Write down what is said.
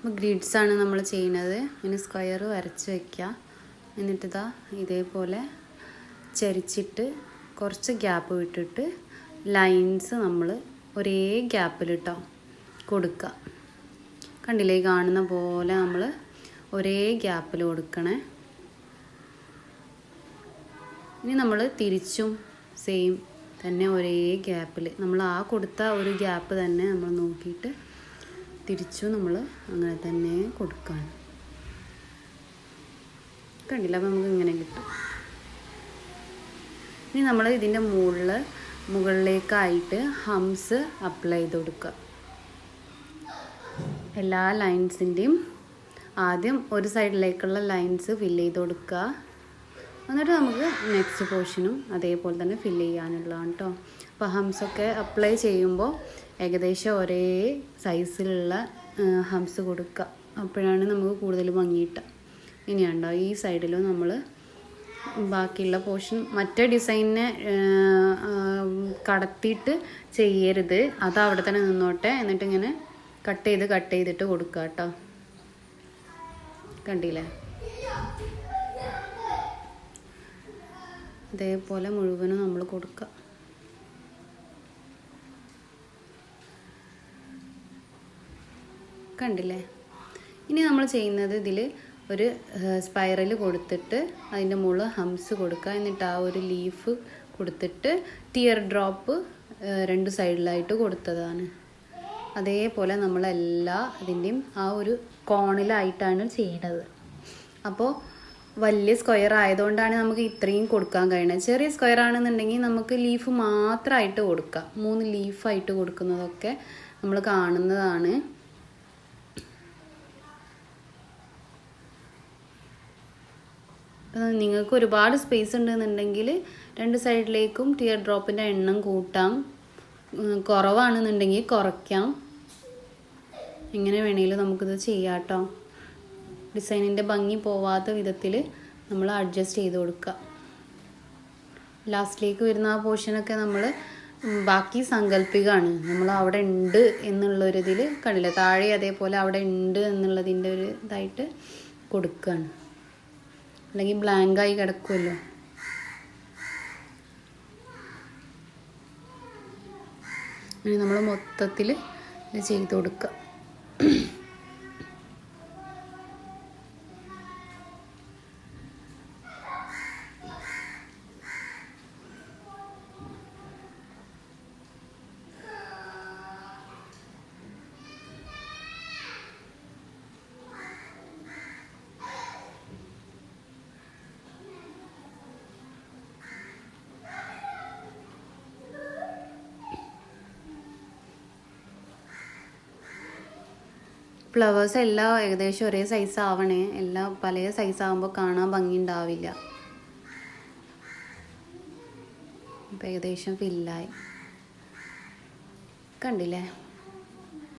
അപ്പോൾ ഗ്രിഡ്സാണ് നമ്മൾ ചെയ്യുന്നത്. ഇങ്ങനെ സ്ക്വയർ വരച്ച് വയ്ക്കുക. എന്നിട്ടിതാ ഇതേപോലെ ചരിച്ചിട്ട് കുറച്ച് ഗ്യാപ്പ് വിട്ടിട്ട് ലൈൻസ് നമ്മൾ ഒരേ ഗ്യാപ്പിലിട്ടോ കൊടുക്കുക. കണ്ടില്ലേ, കാണുന്ന പോലെ നമ്മൾ ഒരേ ഗ്യാപ്പിൽ കൊടുക്കണേ. ഇനി നമ്മൾ തിരിച്ചും സെയിം തന്നെ ഒരേ ഗ്യാപ്പിൽ നമ്മൾ ആ കൊടുത്ത ഒരു ഗ്യാപ്പ് തന്നെ നമ്മൾ നോക്കിയിട്ട് തിരിച്ചും നമ്മൾ അങ്ങനെ തന്നെ കൊടുക്കുകയാണ്. കണ്ടില്ല, അപ്പോൾ നമുക്ക് ഇങ്ങനെ കിട്ടും. ഇനി നമ്മൾ ഇതിൻ്റെ മുകളിലേക്കായിട്ട് ഹംസ് അപ്ലൈ ചെയ്ത് കൊടുക്കുക. എല്ലാ ലൈൻസിൻ്റെയും ആദ്യം ഒരു സൈഡിലേക്കുള്ള ലൈൻസ് ഫില്ല് ചെയ്ത് കൊടുക്കുക. എന്നിട്ട് നമുക്ക് നെക്സ്റ്റ് പോർഷനും അതേപോലെ തന്നെ ഫില്ല് ചെയ്യാനുള്ളതാണ് കേട്ടോ. അപ്പോൾ ഹംസൊക്കെ അപ്ലൈ ചെയ്യുമ്പോൾ ഏകദേശം ഒരേ സൈസിലുള്ള ഹംസ് കൊടുക്കുക. അപ്പോഴാണ് നമുക്ക് കൂടുതൽ ഭംഗിയിട്ട. ഇനിയുണ്ടോ ഈ സൈഡിലും നമ്മൾ ബാക്കിയുള്ള പോർഷൻ മറ്റേ ഡിസൈനിനെ കടത്തിയിട്ട് ചെയ്യരുത്, അത് അവിടെ തന്നെ നിന്നോട്ടെ. എന്നിട്ടിങ്ങനെ കട്ട് ചെയ്തിട്ട് കൊടുക്കുക കേട്ടോ. കണ്ടില്ലേ, ഇതേപോലെ മുഴുവനും നമ്മൾ കൊടുക്കുക. കണ്ടില്ലേ. ഇനി നമ്മൾ ചെയ്യുന്നത് ഇതിൽ ഒരു സ്പൈറൽ കൊടുത്തിട്ട് അതിൻ്റെ മുകളിൽ ഹംസ് കൊടുക്കുക. എന്നിട്ട് ആ ഒരു ലീഫ് കൊടുത്തിട്ട് ടിയർ ഡ്രോപ്പ് രണ്ട് സൈഡിലായിട്ട് കൊടുത്തതാണ്. അതേപോലെ നമ്മളെല്ലാ ഇതിൻ്റെയും ആ ഒരു കോണിലായിട്ടാണ് ചെയ്യുന്നത്. അപ്പോൾ വലിയ സ്ക്വയർ ആയതുകൊണ്ടാണ് നമുക്ക് ഇത്രയും കൊടുക്കാൻ കഴിയുന്നത്. ചെറിയ സ്ക്വയർ ആണെന്നുണ്ടെങ്കിൽ നമുക്ക് ലീഫ് മാത്രമായിട്ട് കൊടുക്കാം. 3 ലീഫായിട്ട് കൊടുക്കുന്നതൊക്കെ നമ്മൾ കാണുന്നതാണ്. നിങ്ങൾക്ക് ഒരുപാട് സ്പേസ് ഉണ്ടെന്നുണ്ടെങ്കിൽ 2 സൈഡിലേക്കും ടിയർ ഡ്രോപ്പിൻ്റെ എണ്ണം കൂട്ടാം. കുറവാണെന്നുണ്ടെങ്കിൽ കുറയ്ക്കാം. എങ്ങനെ വേണമെങ്കിലും നമുക്കിത് ചെയ്യാം കേട്ടോ. ഡിസൈനിൻ്റെ ഭംഗി പോവാത്ത വിധത്തിൽ നമ്മൾ അഡ്ജസ്റ്റ് ചെയ്ത് കൊടുക്കുക. ലാസ്റ്റിലേക്ക് വരുന്ന ആ പോർഷനൊക്കെ നമ്മൾ ബാക്കി സങ്കല്പികമാണ്. നമ്മൾ അവിടെ ഉണ്ട് എന്നുള്ളൊരിതിൽ കണ്ടില്ല, താഴെ അതേപോലെ അവിടെ ഉണ്ട് എന്നുള്ളതിൻ്റെ ഒരു ഇതായിട്ട് കൊടുക്കുകയാണ്. അല്ലെങ്കിൽ ബ്ലാങ്കായി കിടക്കുമല്ലോ. അങ്ങനെ നമ്മൾ മൊത്തത്തിൽ ഇത് ചെയ്ത് കൊടുക്കുക. ഫ്ലവേഴ്സ് എല്ലാം ഏകദേശം ഒരേ സൈസ് ആവണേ. എല്ലാം പല സൈസ് ആകുമ്പോൾ കാണാൻ ഭംഗി ഉണ്ടാവില്ല. ഇപ്പം ഏകദേശം ഫില്ലായി. കണ്ടില്ലേ.